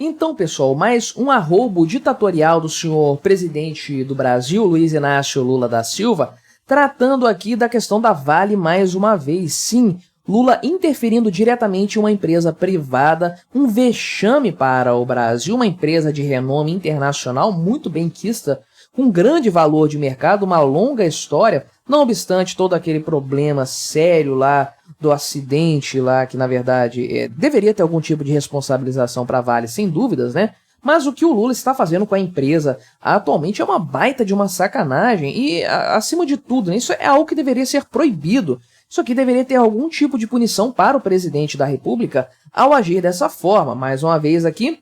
Então, pessoal, mais um arrobo ditatorial do senhor presidente do Brasil, Luiz Inácio Lula da Silva, tratando aqui da questão da Vale mais uma vez. Sim, Lula interferindo diretamente em uma empresa privada, um vexame para o Brasil, uma empresa de renome internacional muito benquista, com grande valor de mercado, uma longa história, não obstante todo aquele problema sério lá do acidente lá, que na verdade deveria ter algum tipo de responsabilização para a Vale, sem dúvidas, né? Mas o que o Lula está fazendo com a empresa atualmente é uma baita de uma sacanagem e, acima de tudo, né, isso é algo que deveria ser proibido. Isso aqui deveria ter algum tipo de punição para o presidente da República ao agir dessa forma. Mais uma vez aqui,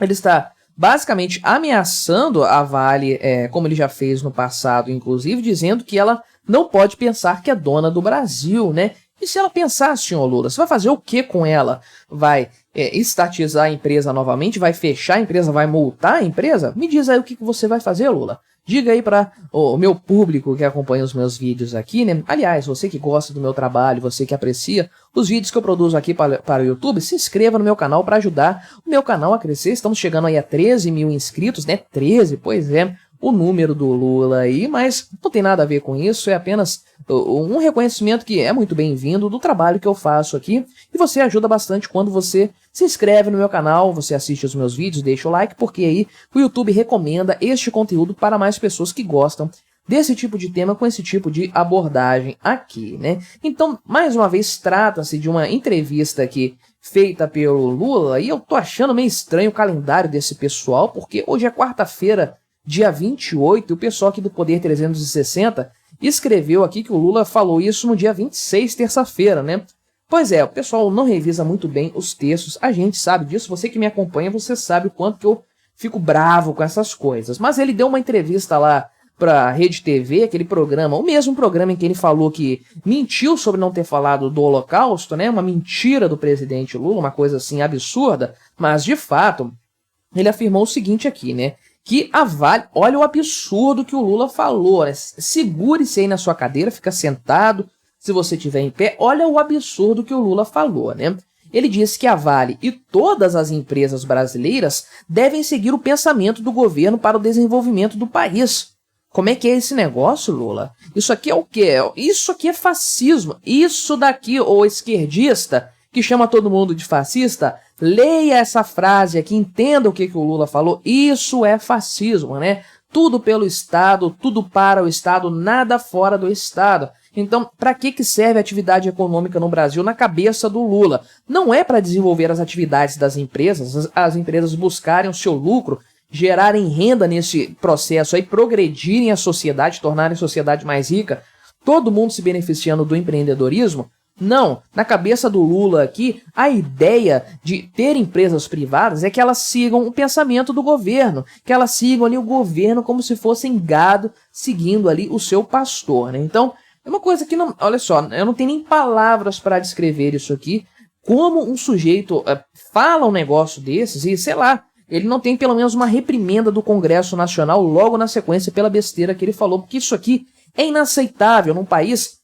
ele está basicamente ameaçando a Vale, como ele já fez no passado, inclusive, dizendo que ela não pode pensar que é dona do Brasil, né? E se ela pensar, senhor Lula, você vai fazer o que com ela? Vai estatizar a empresa novamente? Vai fechar a empresa? Vai multar a empresa? Me diz aí o que você vai fazer, Lula. Diga aí para o meu público que acompanha os meus vídeos aqui, né? Aliás, você que gosta do meu trabalho, você que aprecia os vídeos que eu produzo aqui para o YouTube, se inscreva no meu canal para ajudar o meu canal a crescer. Estamos chegando aí a 13 mil inscritos, né? 13, pois é, o número do Lula aí, mas não tem nada a ver com isso, é apenas um reconhecimento que é muito bem-vindo do trabalho que eu faço aqui, e você ajuda bastante quando você se inscreve no meu canal, você assiste os meus vídeos, deixa o like, porque aí o YouTube recomenda este conteúdo para mais pessoas que gostam desse tipo de tema, com esse tipo de abordagem aqui, né? Então, mais uma vez, trata-se de uma entrevista aqui feita pelo Lula, e eu tô achando meio estranho o calendário desse pessoal, porque hoje é quarta-feira, dia 28, e o pessoal aqui do Poder 360 escreveu aqui que o Lula falou isso no dia 26, terça-feira, né? Pois é, o pessoal não revisa muito bem os textos, a gente sabe disso, você que me acompanha, você sabe o quanto que eu fico bravo com essas coisas. Mas ele deu uma entrevista lá pra Rede TV, aquele programa, o mesmo programa em que ele falou que mentiu sobre não ter falado do Holocausto, né? Uma mentira do presidente Lula, uma coisa assim absurda, mas de fato, ele afirmou o seguinte aqui, né? Que a Vale, olha o absurdo que o Lula falou, né? Segure-se aí na sua cadeira, fica sentado, se você estiver em pé, olha o absurdo que o Lula falou, né? Ele disse que a Vale e todas as empresas brasileiras devem seguir o pensamento do governo para o desenvolvimento do país. Como é que é esse negócio, Lula? Isso aqui é o quê? Isso aqui é fascismo. Isso daqui, o esquerdista, que chama todo mundo de fascista, leia essa frase aqui, entenda o que o Lula falou. Isso é fascismo, né? Tudo pelo Estado, tudo para o Estado, nada fora do Estado. Então, para que serve a atividade econômica no Brasil na cabeça do Lula? Não é para desenvolver as atividades das empresas, as empresas buscarem o seu lucro, gerarem renda nesse processo aí, progredirem a sociedade, tornarem a sociedade mais rica, todo mundo se beneficiando do empreendedorismo. Não, na cabeça do Lula aqui, a ideia de ter empresas privadas é que elas sigam o pensamento do governo, que elas sigam ali o governo como se fossem gado seguindo ali o seu pastor, né? Então, é uma coisa que não, olha só, eu não tenho nem palavras para descrever isso aqui, como um sujeito fala um negócio desses e, sei lá, ele não tem pelo menos uma reprimenda do Congresso Nacional logo na sequência pela besteira que ele falou, porque isso aqui é inaceitável num país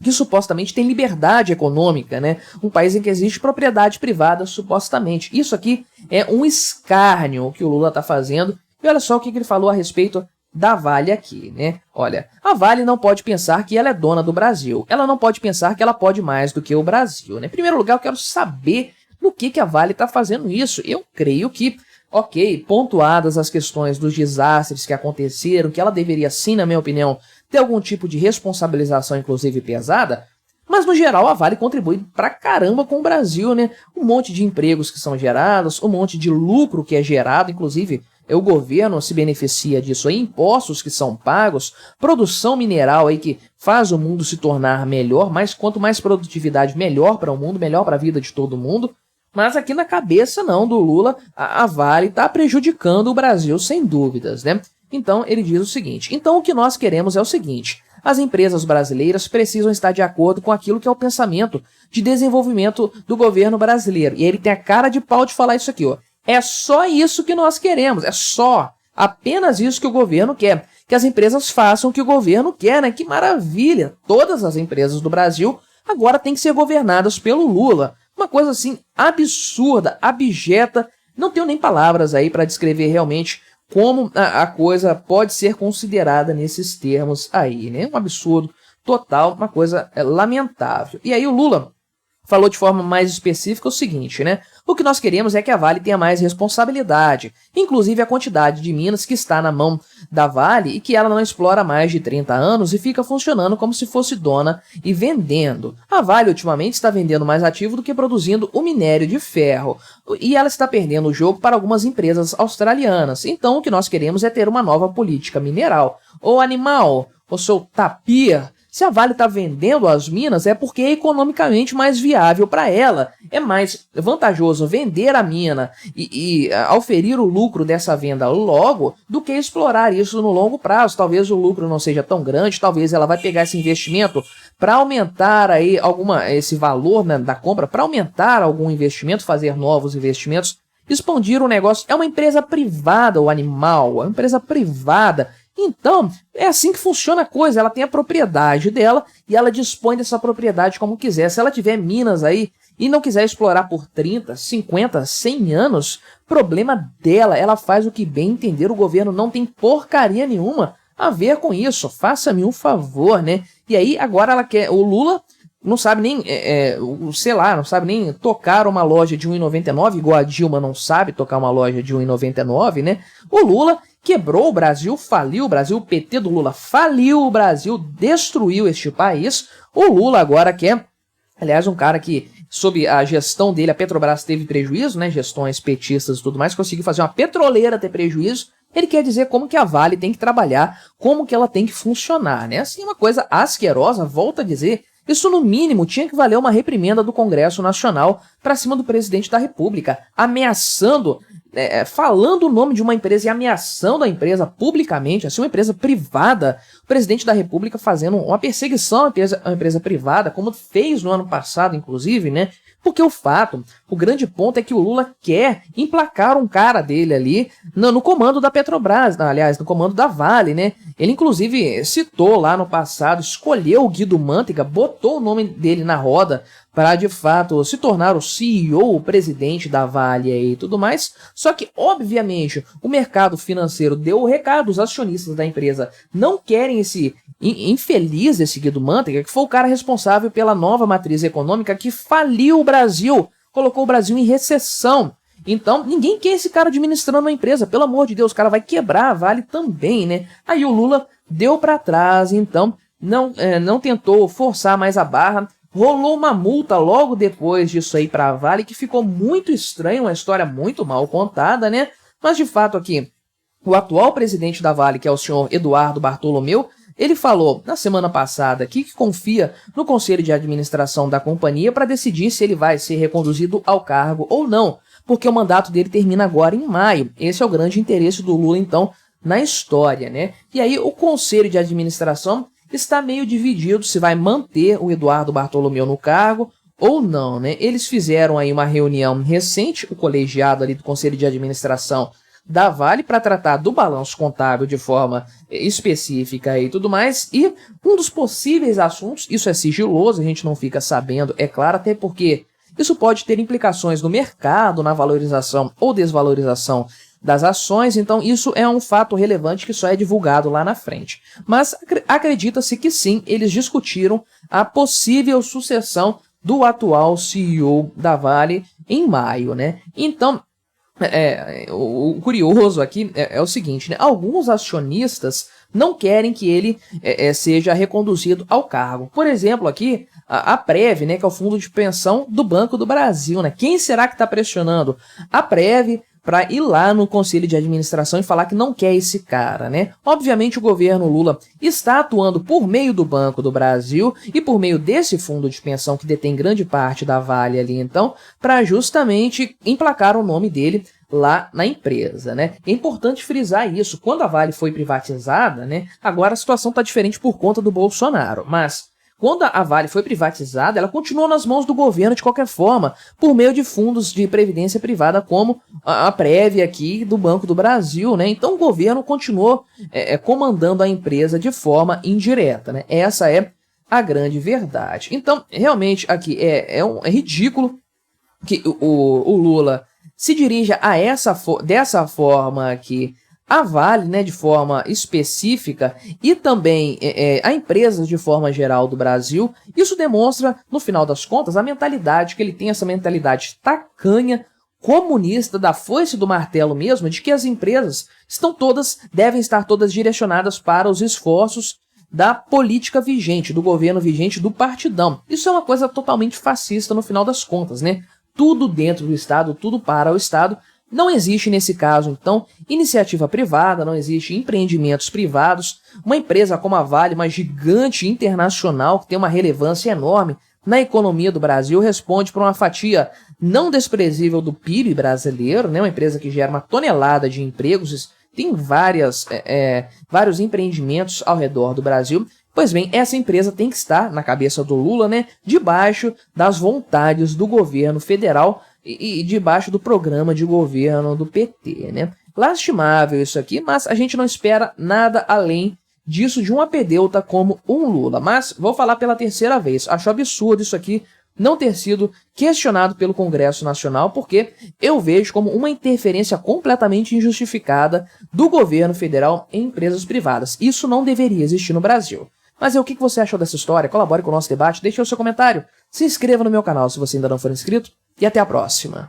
que supostamente tem liberdade econômica, né? Um país em que existe propriedade privada, supostamente. Isso aqui é um escárnio que o Lula está fazendo. E olha só o que ele falou a respeito da Vale aqui, né? Olha, a Vale não pode pensar que ela é dona do Brasil. Ela não pode pensar que ela pode mais do que o Brasil, né? Em primeiro lugar, eu quero saber no que a Vale está fazendo isso. Eu creio que, ok, pontuadas as questões dos desastres que aconteceram, que ela deveria sim, na minha opinião, ter algum tipo de responsabilização, inclusive pesada, mas no geral a Vale contribui pra caramba com o Brasil, né? Um monte de empregos que são gerados, um monte de lucro que é gerado, inclusive o governo se beneficia disso aí, impostos que são pagos, produção mineral aí que faz o mundo se tornar melhor, mas quanto mais produtividade, melhor para o mundo, melhor para a vida de todo mundo. Mas aqui na cabeça não do Lula, a Vale está prejudicando o Brasil sem dúvidas, né? Então ele diz o seguinte, então o que nós queremos é o seguinte, as empresas brasileiras precisam estar de acordo com aquilo que é o pensamento de desenvolvimento do governo brasileiro. E ele tem a cara de pau de falar isso aqui, ó. É só isso que nós queremos, é só, apenas isso que o governo quer, que as empresas façam o que o governo quer, né? Que maravilha! Todas as empresas do Brasil agora têm que ser governadas pelo Lula. Uma coisa assim absurda, abjeta, Não tenho nem palavras aí para descrever realmente como a coisa pode ser considerada nesses termos aí, né? Um absurdo total, uma coisa lamentável. E aí o Lula falou de forma mais específica o seguinte, né? O que nós queremos é que a Vale tenha mais responsabilidade, inclusive a quantidade de minas que está na mão da Vale e que ela não explora há mais de 30 anos e fica funcionando como se fosse dona e vendendo. A Vale ultimamente está vendendo mais ativo do que produzindo o minério de ferro e ela está perdendo o jogo para algumas empresas australianas. Então o que nós queremos é ter uma nova política mineral. Ô animal, ô seu tapir, se a Vale está vendendo as minas é porque é economicamente mais viável para ela. É mais vantajoso vender a mina e auferir o lucro dessa venda logo do que explorar isso no longo prazo. Talvez o lucro não seja tão grande, talvez ela vai pegar esse investimento para aumentar aí esse valor, né, da compra, para aumentar algum investimento, fazer novos investimentos, expandir o negócio. É uma empresa privada, o animal, é uma empresa privada. Então, é assim que funciona a coisa, ela tem a propriedade dela e ela dispõe dessa propriedade como quiser. Se ela tiver minas aí e não quiser explorar por 30, 50, 100 anos, problema dela, ela faz o que bem entender, o governo não tem porcaria nenhuma a ver com isso, faça-me um favor, né? E aí, agora ela quer, o Lula não sabe nem, sei lá, não sabe nem tocar uma loja de 1,99, igual a Dilma não sabe tocar uma loja de 1,99, né? O Lula quebrou o Brasil, faliu o Brasil, o PT do Lula faliu o Brasil, destruiu este país. O Lula agora quer, aliás, um cara que, sob a gestão dele, a Petrobras teve prejuízo, né? Gestões petistas e tudo mais, conseguiu fazer uma petroleira ter prejuízo. Ele quer dizer como que a Vale tem que trabalhar, como que ela tem que funcionar, né? Assim, uma coisa asquerosa, volto a dizer. Isso, no mínimo, tinha que valer uma reprimenda do Congresso Nacional para cima do presidente da República, ameaçando, falando o nome de uma empresa e ameaçando a empresa publicamente, assim, uma empresa privada, o presidente da República fazendo uma perseguição à empresa privada, como fez no ano passado, inclusive, né? Porque o grande ponto é que o Lula quer emplacar um cara dele ali no comando da Petrobras, aliás, no comando da Vale, né? Ele, inclusive, citou lá no passado, escolheu o Guido Mantega, botou o nome dele na roda para, de fato, se tornar o CEO, o presidente da Vale e tudo mais. Só que, obviamente, o mercado financeiro deu o recado, os acionistas da empresa não querem esse infeliz, esse Guido Mantega, que foi o cara responsável pela nova matriz econômica que faliu o Brasil, colocou o Brasil em recessão. Então, ninguém quer esse cara administrando a empresa, pelo amor de Deus, o cara vai quebrar a Vale também, né? Aí o Lula deu para trás, então não tentou forçar mais a barra, rolou uma multa logo depois disso aí para a Vale, que ficou muito estranho, uma história muito mal contada, né? Mas de fato aqui, o atual presidente da Vale, que é o senhor Eduardo Bartolomeu, ele falou na semana passada aqui que confia no conselho de administração da companhia para decidir se ele vai ser reconduzido ao cargo ou não, porque o mandato dele termina agora em maio. Esse é o grande interesse do Lula, então, na história, né? E aí o conselho de administração está meio dividido se vai manter o Eduardo Bartolomeu no cargo ou não, né? Eles fizeram aí uma reunião recente, o colegiado ali do conselho de administração da Vale, para tratar do balanço contábil de forma específica e tudo mais, e um dos possíveis assuntos, isso é sigiloso, a gente não fica sabendo, é claro, até porque isso pode ter implicações no mercado, na valorização ou desvalorização das ações, então isso é um fato relevante que só é divulgado lá na frente. Mas acredita-se que sim, eles discutiram a possível sucessão do atual CEO da Vale em maio, né? Então, o curioso aqui é o seguinte, né? Alguns acionistas não querem que ele seja reconduzido ao cargo. Por exemplo, aqui, a Prev, né, que é o fundo de pensão do Banco do Brasil, né? Quem será que está pressionando a Prev para ir lá no conselho de administração e falar que não quer esse cara, né? Obviamente o governo Lula está atuando por meio do Banco do Brasil e por meio desse fundo de pensão que detém grande parte da Vale ali, então, para justamente emplacar o nome dele lá na empresa, né? É importante frisar isso. Quando a Vale foi privatizada, né? Agora a situação está diferente por conta do Bolsonaro, mas quando a Vale foi privatizada, ela continuou nas mãos do governo de qualquer forma, por meio de fundos de previdência privada, como a Prev aqui do Banco do Brasil, né? Então o governo continuou comandando a empresa de forma indireta, né? Essa é a grande verdade. Então, realmente, aqui é ridículo que o Lula se dirija dessa forma aqui a Vale, né, de forma específica, e também a empresas de forma geral do Brasil. Isso demonstra, no final das contas, a mentalidade que ele tem, essa mentalidade tacanha, comunista, da foice e do martelo mesmo, de que as empresas devem estar todas direcionadas para os esforços da política vigente, do governo vigente, do partidão. Isso é uma coisa totalmente fascista no final das contas, né? Tudo dentro do Estado, tudo para o Estado. Não existe, nesse caso, então, iniciativa privada, não existe empreendimentos privados. Uma empresa como a Vale, uma gigante internacional que tem uma relevância enorme na economia do Brasil, responde por uma fatia não desprezível do PIB brasileiro, né? Uma empresa que gera uma tonelada de empregos, tem vários empreendimentos ao redor do Brasil. Pois bem, essa empresa tem que estar, na cabeça do Lula, né, debaixo das vontades do governo federal e debaixo do programa de governo do PT, né? Lastimável isso aqui, mas a gente não espera nada além disso de um apedeuta como um Lula. Mas vou falar pela terceira vez, acho absurdo isso aqui não ter sido questionado pelo Congresso Nacional, porque eu vejo como uma interferência completamente injustificada do governo federal em empresas privadas. Isso não deveria existir no Brasil. Mas o que você achou dessa história? Colabore com o nosso debate, deixe o seu comentário, se inscreva no meu canal se você ainda não for inscrito, e até a próxima.